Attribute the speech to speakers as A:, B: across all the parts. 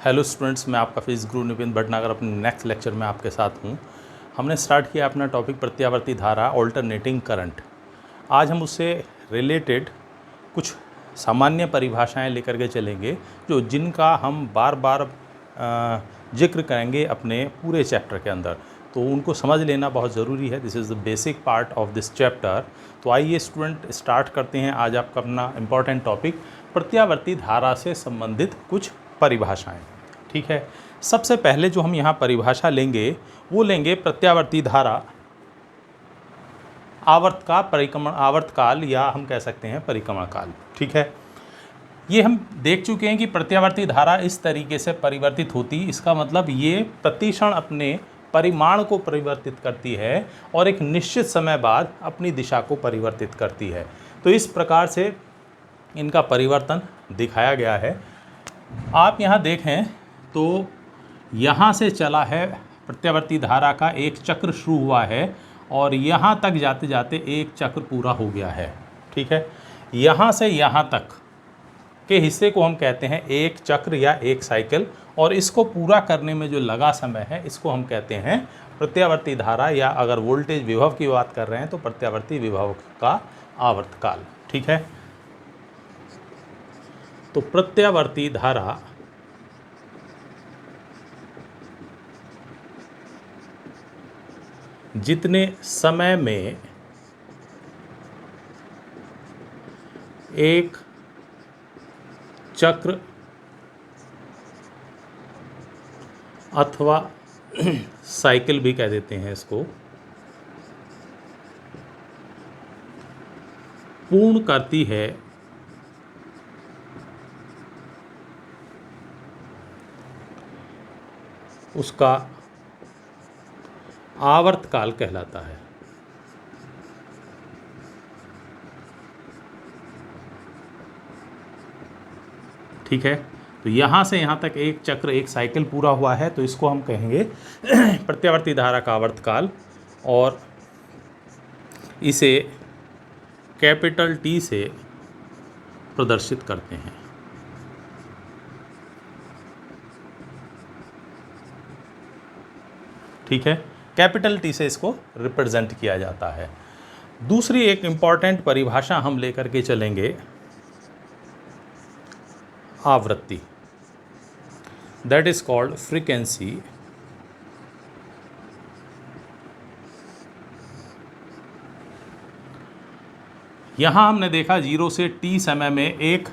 A: Hello students, मैं आपका physics गुरु नितिन भटनागर अपने नेक्स्ट लेक्चर में आपके साथ हूँ। हमने स्टार्ट किया अपना टॉपिक प्रत्यावर्ती धारा, ऑल्टरनेटिंग करंट। आज हम उससे रिलेटेड कुछ सामान्य परिभाषाएं लेकर के चलेंगे जो जिनका हम बार बार जिक्र करेंगे अपने पूरे चैप्टर के अंदर, तो उनको समझ लेना बहुत ज़रूरी है। This is the basic part of this chapter. तो आइए स्टूडेंट स्टार्ट करते हैं आज आपका अपना इम्पॉर्टेंट टॉपिक प्रत्यावर्ती धारा से संबंधित कुछ परिभाषाएं। ठीक है, सबसे पहले जो हम यहाँ परिभाषा लेंगे वो लेंगे प्रत्यावर्ती धारा आवर्तकाल या हम कह सकते हैं परिक्रमण काल। ठीक है, ये हम देख चुके हैं कि प्रत्यावर्ती धारा इस तरीके से परिवर्तित होती, इसका मतलब ये प्रतिक्षण अपने परिमाण को परिवर्तित करती है और एक निश्चित समय बाद अपनी दिशा को परिवर्तित करती है। तो इस प्रकार से इनका परिवर्तन दिखाया गया है। आप यहाँ देखें तो यहाँ से चला है प्रत्यावर्ती धारा का एक चक्र शुरू हुआ है और यहाँ तक जाते जाते एक चक्र पूरा हो गया है। ठीक है, यहाँ से यहाँ तक के हिस्से को हम कहते हैं एक चक्र या एक साइकिल, और इसको पूरा करने में जो लगा समय है इसको हम कहते हैं प्रत्यावर्ती धारा, या अगर वोल्टेज विभव की बात कर रहे हैं तो प्रत्यावर्ती विभव का आवर्तकाल। ठीक है, तो प्रत्यावर्ती धारा जितने समय में एक चक्र अथवा साइकिल भी कह देते हैं इसको, पूर्ण करती है उसका आवर्तकाल कहलाता है। ठीक है, तो यहाँ से यहाँ तक एक चक्र एक साइकिल पूरा हुआ है, तो इसको हम कहेंगे प्रत्यावर्ती धारा का आवर्तकाल, और इसे कैपिटल टी से प्रदर्शित करते हैं। ठीक है, कैपिटल टी से इसको रिप्रेजेंट किया जाता है। दूसरी एक इम्पॉर्टेंट परिभाषा हम लेकर के चलेंगे आवृत्ति, दैट इज कॉल्ड फ्रीक्वेंसी। यहाँ हमने देखा 0 से t समय में एक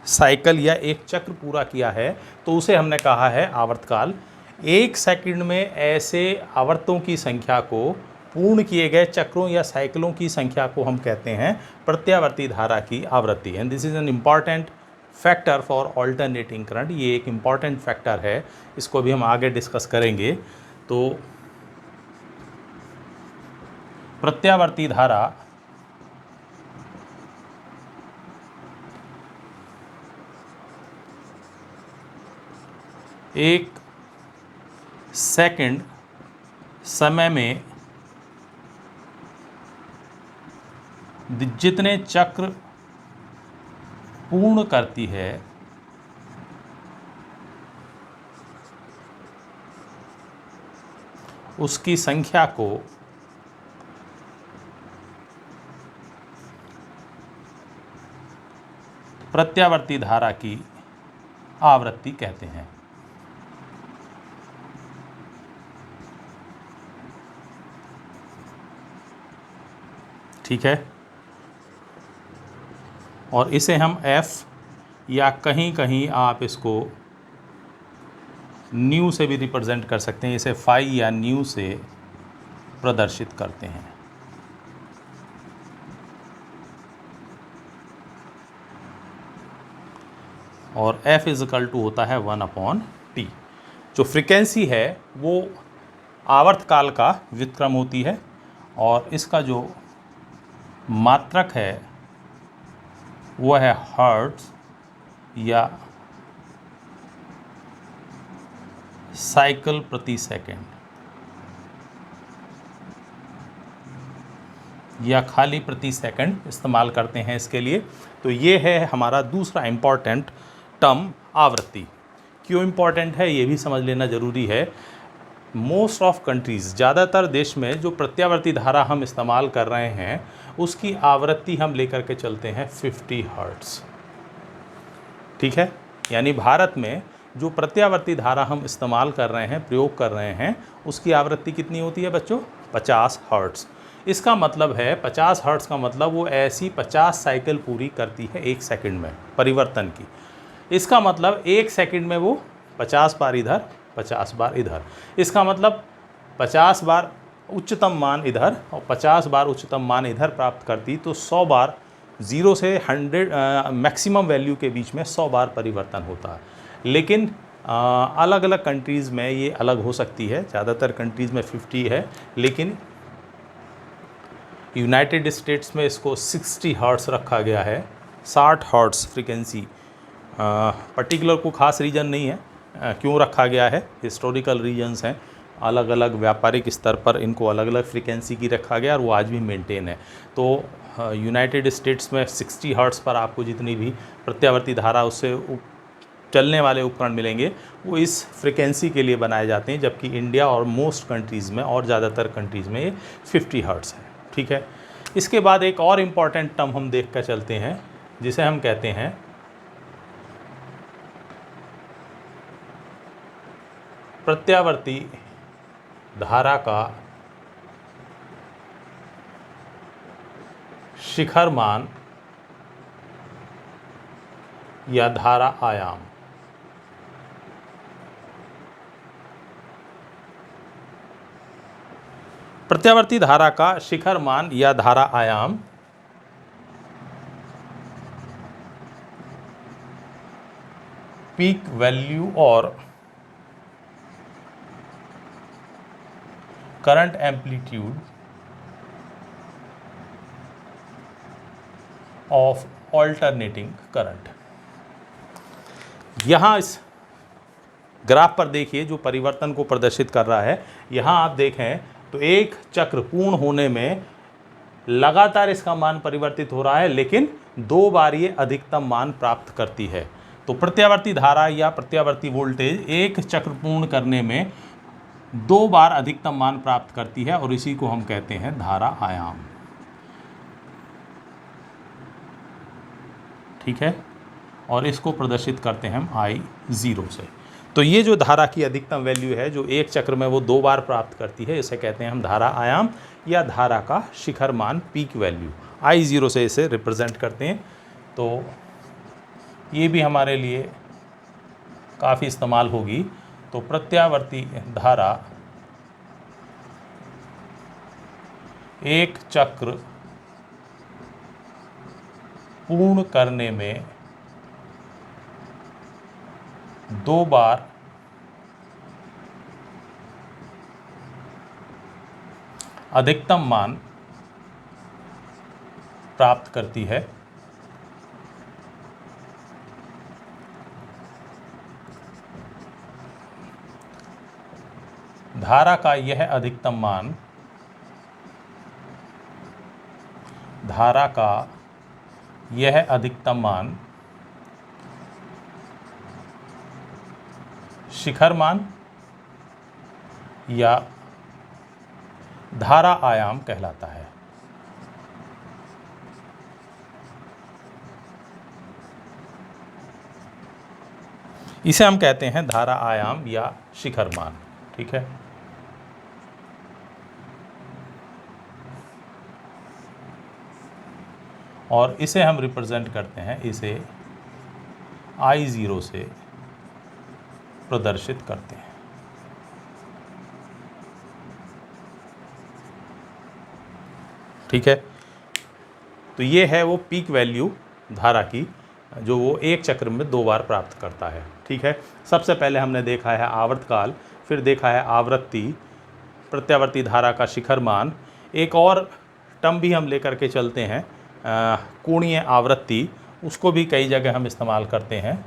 A: साइकिल या एक चक्र पूरा किया है, तो उसे हमने कहा है आवर्तकाल। एक सेकंड में ऐसे आवर्तों की संख्या को, पूर्ण किए गए चक्रों या साइकिलों की संख्या को हम कहते हैं प्रत्यावर्ती धारा की आवृत्ति। And this is an important factor for alternating current. ये एक इम्पॉर्टेंट फैक्टर है, इसको भी हम आगे डिस्कस करेंगे। तो प्रत्यावर्ती धारा एक सेकंड समय में जितने चक्र पूर्ण करती है उसकी संख्या को प्रत्यावर्ती धारा की आवृत्ति कहते हैं। ठीक है, और इसे हम F या कहीं कहीं आप इसको न्यू से भी रिप्रेजेंट कर सकते हैं, इसे फाई या न्यू से प्रदर्शित करते हैं। और F इजकल टू होता है 1/t। जो फ्रीक्वेंसी है वो आवर्तकाल का व्युत्क्रम होती है, और इसका जो मात्रक है वो है हर्ट्ज या साइकिल प्रति सेकंड, या खाली प्रति सेकंड इस्तेमाल करते हैं इसके लिए। तो ये है हमारा दूसरा इम्पॉर्टेंट टर्म आवृत्ति। क्यों इम्पॉर्टेंट है ये भी समझ लेना ज़रूरी है। मोस्ट ऑफ कंट्रीज़, ज़्यादातर देश में जो प्रत्यावर्ती धारा हम इस्तेमाल कर रहे हैं उसकी आवृत्ति हम लेकर के चलते हैं 50 हर्ट्ज़। ठीक है, यानी भारत में जो प्रत्यावर्ती धारा हम इस्तेमाल कर रहे हैं, प्रयोग कर रहे हैं, उसकी आवृत्ति कितनी होती है बच्चों? 50 हर्ट्ज़। इसका मतलब है 50 हर्ट्ज़ का मतलब वो ऐसी 50 साइकिल पूरी करती है 1 सेकंड में परिवर्तन की। इसका मतलब 1 सेकंड में वो 50 बार इधर, 50 बार इधर। इसका मतलब 50 बार उच्चतम मान इधर और 50 बार उच्चतम मान इधर प्राप्त करती, तो 100 बार 0 से 100 मैक्सिमम वैल्यू के बीच में 100 बार परिवर्तन होता है। लेकिन अलग अलग कंट्रीज़ में ये अलग हो सकती है। ज़्यादातर कंट्रीज़ में 50 है, लेकिन यूनाइटेड स्टेट्स में इसको 60 हर्ट्ज़ रखा गया है। 60 हर्ट्ज़ फ्रीक्वेंसी, पर्टिकुलर को खास रीज़न नहीं है क्यों रखा गया है, हिस्टोरिकल रीजन्स हैं। अलग अलग व्यापारिक स्तर पर इनको अलग अलग फ्रीक्वेंसी की रखा गया और वो आज भी मेंटेन है। तो यूनाइटेड स्टेट्स में 60 हर्ट्ज़ पर आपको जितनी भी प्रत्यावर्ती धारा उससे चलने वाले उपकरण मिलेंगे वो इस फ्रीक्वेंसी के लिए बनाए जाते हैं, जबकि इंडिया और मोस्ट कंट्रीज़ में और ज़्यादातर कंट्रीज़ में ये 50 हर्ट्ज़ है। ठीक है, इसके बाद एक और इम्पॉर्टेंट टर्म हम देख कर चलते हैं जिसे हम कहते हैं प्रत्यावर्ती धारा का शिखर मान या धारा आयाम। प्रत्यावर्ती धारा का शिखर मान या धारा आयाम पीक वैल्यू और current amplitude of alternating current. यहाँ इस ग्राफ पर देखिए जो परिवर्तन को प्रदर्शित कर रहा है, यहाँ आप देखें तो एक चक्र पूर्ण होने में लगातार इसका मान परिवर्तित हो रहा है, लेकिन 2 बार ये अधिकतम मान प्राप्त करती है। तो प्रत्यावर्ती धारा या प्रत्यावर्ती वोल्टेज एक चक्र पूर्ण करने में 2 बार अधिकतम मान प्राप्त करती है और इसी को हम कहते हैं धारा आयाम। ठीक है, और इसको प्रदर्शित करते हैं हम I0 से। तो ये जो धारा की अधिकतम वैल्यू है जो एक चक्र में वो 2 बार प्राप्त करती है, इसे कहते हैं हम धारा आयाम या धारा का शिखर मान, पीक वैल्यू। I0 से इसे रिप्रेजेंट करते हैं। तो ये भी हमारे लिए काफ़ी इस्तेमाल होगी। तो प्रत्यावर्ती धारा एक चक्र पूर्ण करने में 2 बार अधिकतम मान प्राप्त करती है। धारा का यह अधिकतम मान शिखर मान या धारा आयाम कहलाता है। इसे हम कहते हैं धारा आयाम या शिखर मान। ठीक है, और इसे हम रिप्रेजेंट करते हैं, इसे I0 से प्रदर्शित करते हैं। ठीक है, तो ये है वो पीक वैल्यू धारा की जो वो एक चक्र में 2 बार प्राप्त करता है। ठीक है, सबसे पहले हमने देखा है आवर्तकाल, फिर देखा है आवृत्ति, प्रत्यावर्ती धारा का शिखर मान। एक और टर्म भी हम लेकर के चलते हैं कोणीय आवृत्ति, उसको भी कई जगह हम इस्तेमाल करते हैं।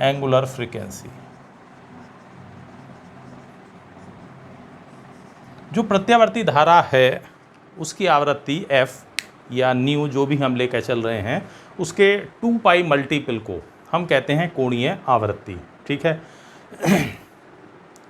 A: Angular frequency. जो प्रत्यावर्ती धारा है उसकी आवृत्ति f या न्यू जो भी हम लेकर चल रहे हैं उसके 2 पाई मल्टीपल को हम कहते हैं कोणीय आवृत्ति। ठीक है,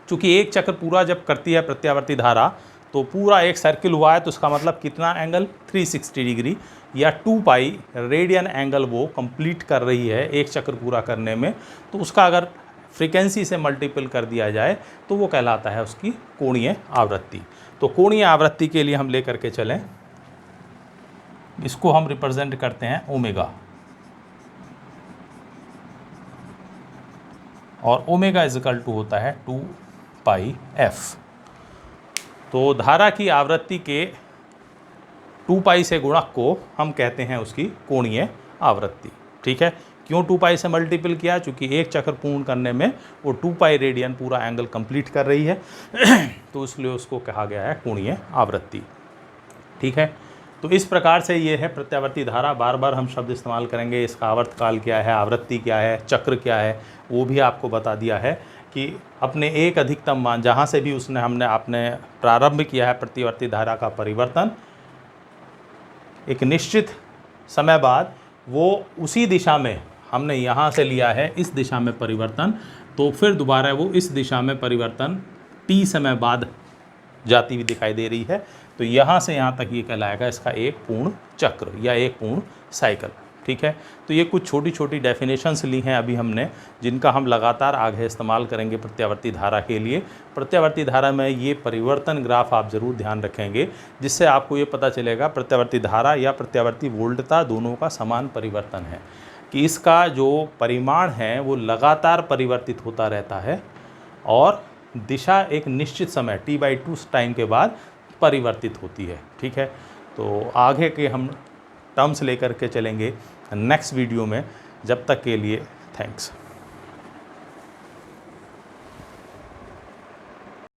A: चूँकि एक चक्र पूरा जब करती है प्रत्यावर्ती धारा तो पूरा एक सर्किल हुआ है, तो उसका मतलब कितना एंगल 360 डिग्री या 2 पाई रेडियन एंगल वो कंप्लीट कर रही है एक चक्र पूरा करने में। तो उसका अगर फ्रीक्वेंसी से मल्टीपल कर दिया जाए तो वो कहलाता है उसकी कोणीय आवृत्ति। तो कोणीय आवृत्ति के लिए हम लेकर के चलें, इसको हम रिप्रेजेंट करते हैं ओमेगा, और ओमेगा इजकल टू होता है 2 पाई एफ। तो धारा की आवृत्ति के 2 पाई से गुणक को हम कहते हैं उसकी कोणीय आवृत्ति। ठीक है, क्यों 2 पाई से मल्टीपल किया? चूँकि एक चक्र पूर्ण करने में वो 2 पाई रेडियन पूरा एंगल कंप्लीट कर रही है तो इसलिए उसको कहा गया है कोणीय आवृत्ति। ठीक है, तो इस प्रकार से ये है प्रत्यावर्ती धारा। बार बार हम शब्द इस्तेमाल करेंगे, इसका आवर्तकाल क्या है, आवृत्ति क्या है, चक्र क्या है, वो भी आपको बता दिया है कि अपने एक अधिकतम मान जहाँ से भी हमने आपने प्रारंभ किया है प्रत्यावर्ती धारा का परिवर्तन, एक निश्चित समय बाद वो उसी दिशा में हमने यहाँ से लिया है इस दिशा में परिवर्तन, तो फिर दोबारा वो इस दिशा में परिवर्तन t समय बाद जाती हुई दिखाई दे रही है। तो यहाँ से यहाँ तक ये कहलाएगा इसका एक पूर्ण चक्र या एक पूर्ण साइकिल। ठीक है, तो ये कुछ छोटी छोटी डेफिनेशंस ली हैं अभी हमने, जिनका हम लगातार आगे इस्तेमाल करेंगे प्रत्यावर्ती धारा के लिए। प्रत्यावर्ती धारा में ये परिवर्तन ग्राफ आप ज़रूर ध्यान रखेंगे, जिससे आपको ये पता चलेगा प्रत्यावर्ती धारा या प्रत्यावर्ती वोल्टता दोनों का समान परिवर्तन है, कि इसका जो परिमाण है वो लगातार परिवर्तित होता रहता है और दिशा एक निश्चित समय t/2 टाइम के बाद परिवर्तित होती है। ठीक है, तो आगे के हम टर्म्स लेकर के चलेंगे नेक्स्ट वीडियो में। जब तक के लिए थैंक्स।